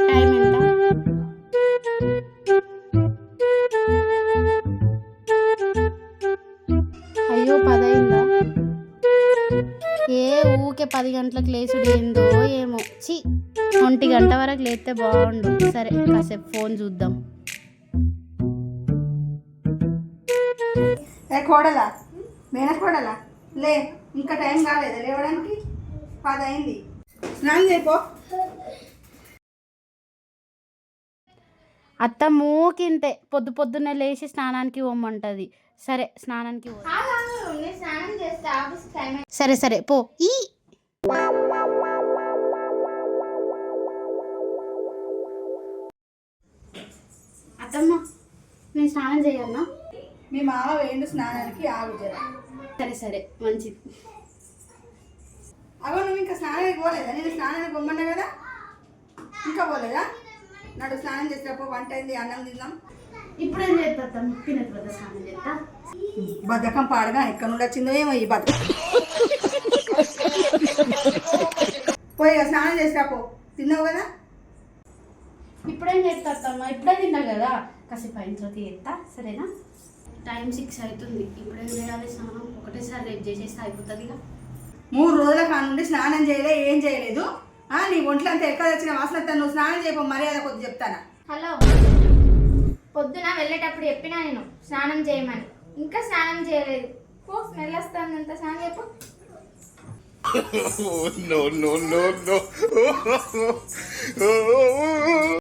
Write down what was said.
Time ఎంత? అయ్యో 10 అయిందా? ఊకే 10 గంటలకు లేచుడు ఏందో ఏమో. 1 గంట వరకు లేస్తే బాగుండు. సరే కాసేపు ఫోన్ చూద్దాం. కోడలా మేనకోడలా లే, ఇంకా టైం కాలేదా లేవడానికి? 10 అయింది. స్నానం చేయపో. అత్త మూకింతే పొద్దున్నే లేచి స్నానానికి పోమ్మంటది. సరే స్నానానికి సరే సరే పో. అత్తమ్మ నేను స్నానం చేయన్నా? మీ మామ వేయండు స్నానానికి, ఆగు జర. సరే సరే మంచిది. అగో నువ్వు ఇంకా స్నానానికి పోలేదా? నేను స్నానానికి పొమ్మన్నా కదా, ఇంకా పోలేదా? నాడు స్నానం చేసినప్పుడు వంట అయింది, అన్నం తిందాం. ఇప్పుడేం చేస్తా? తిన్న తర్వాత స్నానం చేస్తా. బద్ధకం పాడగా ఎక్కడ నుండి వచ్చిందో ఏమో ఈ బద్ధకం. పోయి స్నానం చేసినపో, తిన్నావు కదా. ఇప్పుడేం చేస్తామ్మా? ఇప్పుడే తిన్నా కదా, కాసేపు అయిన తర్వాత చేస్తా. సరేనా? టైం 6 అవుతుంది. ఇప్పుడేం చేయాలి స్నానం? ఒకటేసారి రేపు చేసేస్తే అయిపోతుంది. 3 రోజుల కానుండి స్నానం చేయలే, ఏం చేయలేదు. నీ ఒంట్లో అంతా ఎక్కడ వచ్చిన వాసన, నువ్వు స్నానం చేయపో, మర్యాద కొద్ది చెప్తానా. హలో, పొద్దున వెళ్ళేటప్పుడు చెప్పినా నేను స్నానం చేయమని, ఇంకా స్నానం చేయలేదు. స్మెల్ వస్తుందంత స్నానం చెప్పు. No, no, no, no.